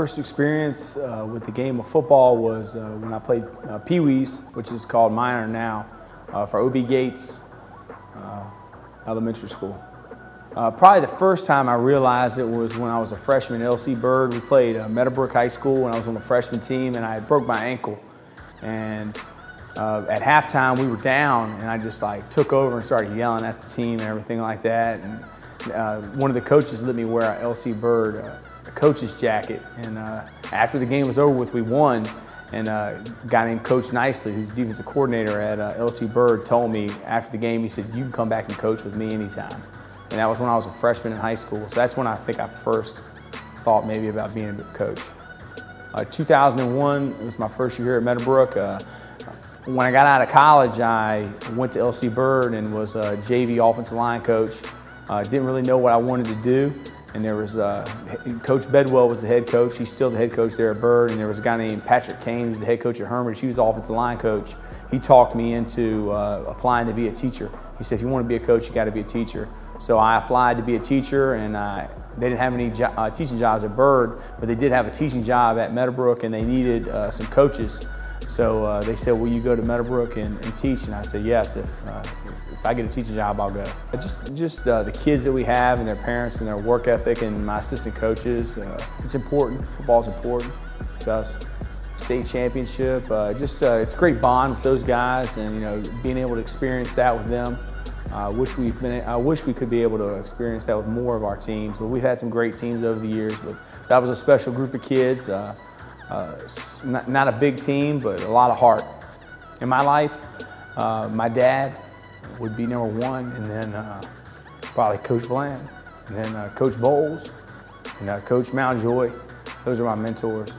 First experience with the game of football was when I played Pee-wees, which is called minor now, for O.B. Gates Elementary School. Probably the first time I realized it was when I was a freshman at L.C. Byrd. We played Meadowbrook High School and I was on the freshman team, and I broke my ankle. And at halftime we were down, and I just took over and started yelling at the team and everything like that. And one of the coaches let me wear a L.C. Byrd a coach's jacket, and after the game was over with, we won, and a guy named Coach Nicely, who's defensive coordinator at L.C. Byrd, told me after the game, he said, "You can come back and coach with me anytime." And that was when I was a freshman in high school, so that's when I think I first thought maybe about being a coach. 2001, it was my first year here at Meadowbrook. When I got out of college, I went to L.C. Byrd and was a JV offensive line coach. Didn't really know what I wanted to do. And there was Coach Bedwell was the head coach. He's still the head coach there at Byrd. And there was a guy named Patrick Kane, who's the head coach at Hermitage. He was the offensive line coach. He talked me into applying to be a teacher. He said, "If you want to be a coach, you got to be a teacher." So I applied to be a teacher, and they didn't have any teaching jobs at Byrd, but they did have a teaching job at Meadowbrook, and they needed some coaches. So they said, "Will you go to Meadowbrook and teach?" And I said, "Yes, if I get a teaching job, I'll go." Just the kids that we have and their parents and their work ethic, and my assistant coaches, it's important. Football's important to us. State championship, it's a great bond with those guys, and being able to experience that with them. I wish we could be able to experience that with more of our teams. But we've had some great teams over the years, but that was a special group of kids. Not a big team, but a lot of heart. In my life, my dad would be number one, and then probably Coach Bland, and then Coach Bowles, and Coach Mountjoy. Those are my mentors.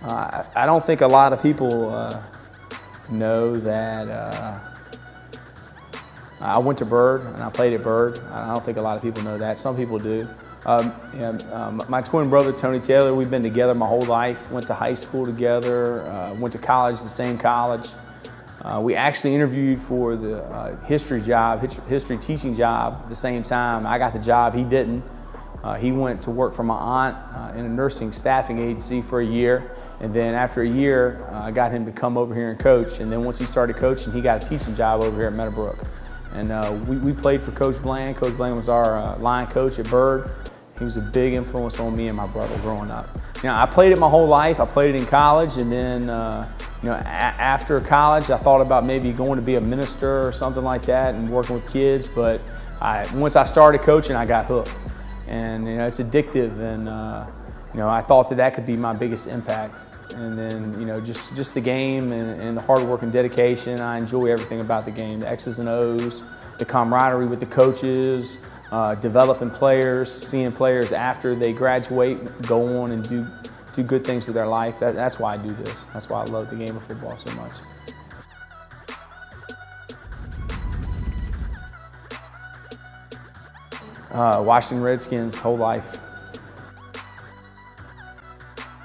I don't think a lot of people know that I went to Byrd and I played at Byrd. I don't think a lot of people know that. Some people do. My twin brother, Tony Taylor, we've been together my whole life. Went to high school together, went to college, the same college. We actually interviewed for the history teaching job at the same time. I got the job, he didn't. He went to work for my aunt in a nursing staffing agency for a year, and then after a year, I got him to come over here and coach. And then once he started coaching, he got a teaching job over here at Meadowbrook. And we played for Coach Bland. Coach Bland was our line coach at Byrd. He was a big influence on me and my brother growing up. I played it my whole life. I played it in college, and then after college, I thought about maybe going to be a minister or something like that and working with kids. But once I started coaching, I got hooked, and it's addictive. And I thought that could be my biggest impact. And then just the game and the hard work and dedication. I enjoy everything about the game: the X's and O's, the camaraderie with the coaches, developing players, seeing players after they graduate go on and do good things with their life. That's why I do this. That's why I love the game of football so much. Washington Redskins whole life.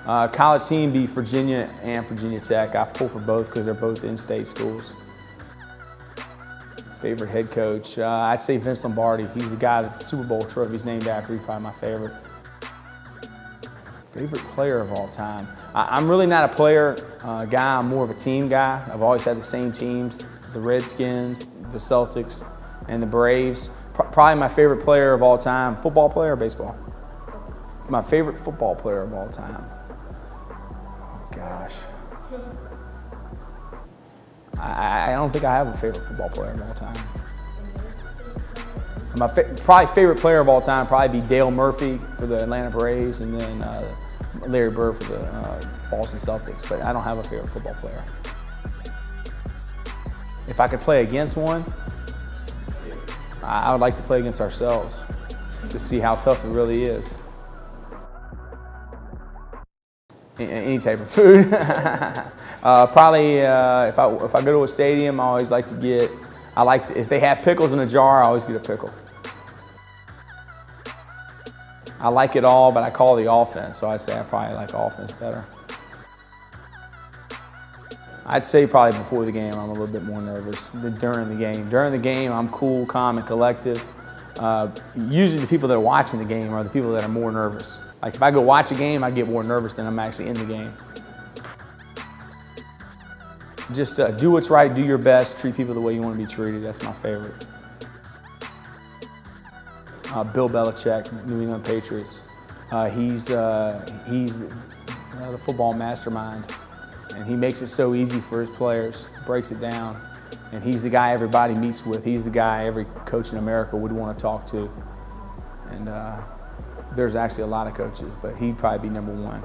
College team be Virginia and Virginia Tech. I pull for both because they're both in-state schools. Favorite head coach, I'd say Vince Lombardi. He's the guy that the Super Bowl trophy's named after. He's probably my favorite. Favorite player of all time. I'm really not a player guy. I'm more of a team guy. I've always had the same teams: the Redskins, the Celtics, and the Braves. Probably my favorite player of all time. Football player or baseball? My favorite football player of all time. Gosh, I don't think I have a favorite football player of all time. My probably favorite player of all time probably be Dale Murphy for the Atlanta Braves, and then Larry Bird for the Boston Celtics. But I don't have a favorite football player. If I could play against one, I would like to play against ourselves to see how tough it really is. Any type of food. Probably if I go to a stadium, I always like to get, if they have pickles in a jar, I always get a pickle. I like it all, but I call the offense, so I'd say I probably like offense better. I'd say probably before the game I'm a little bit more nervous than during the game. During the game I'm cool, calm, and collective. Usually the people that are watching the game are the people that are more nervous. Like if I go watch a game, I get more nervous than I'm actually in the game. Just do what's right, do your best, treat people the way you want to be treated. That's my favorite. Bill Belichick, New England Patriots. He's the football mastermind, and he makes it so easy for his players, breaks it down, and he's the guy everybody meets with. He's the guy every coach in America would want to talk to. And there's actually a lot of coaches, but he'd probably be #1.